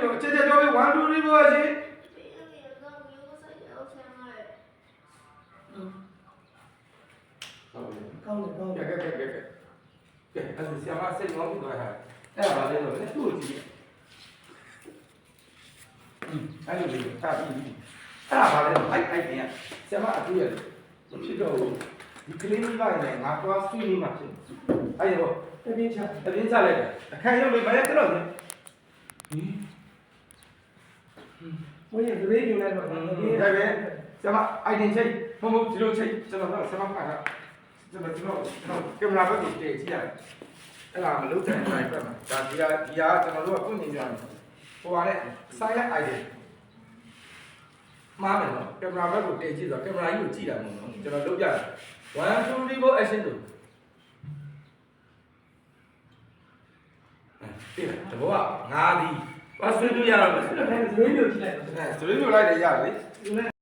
လို့ချက်ချက်ပြောပြီး1 2 3ပြောရရှင်ကောင်းတယ် ကဲအဲ့ဒါဆီယမစိတ်ကောင်းပြီးတော့ဟာအဲ့ဒါပါလေတော့လည်းသူ့ကိုကြည့်အဲ့လိုလေးတာပြီးအဲ့ဒါပါလေတော့အဲ့တင်ကဆီယမအတူရတယ်မဖြစ်တော့ဘူးဒီကလေးကြီးလိုက်နေငါသွားဆွေးနေမှဖြစ်အဲ့တော့တပြင်းချလိုက်တယ်အခန်းရုပ်လေးမရတော့ဘူးဘိုးရဲ့ဒလေးပြူလိုက်တော့ဒါပဲဆီယမအိုင်တင်ချိတ်ဘုံဒီလိုချိတ်ကျွန်တော်ဆီယမဖတ်တာကျွန်တော်ကင်မရာဘက်ကိုတည်ကြည့်ရတယ်အဲ့ဒါမလုပ်တဲ့တိုင်းပဲဒါဒီဟာကျွန်တော်တို့ကပုံနေကြတယ်ဟိုပါလေ silent idea မှားတယ်နော်ကင်မရာဘက်ကိုတည်ကြည့်ဆိုတော့ကင်မရာကြီးကိုကြည့်တာမဟုတ်ဘူးကျွန်တော်လုပ်ပြတယ်1 2 3 go action လို့အဲ့ဒါဘောကငါးဒီပါဆွေးလို့ရတော့မယ် အဲ့ဒါဒလေးပြူကြည့်လိုက်တော့ ဆွေးလို့လိုက်တယ်ရတယ်လေ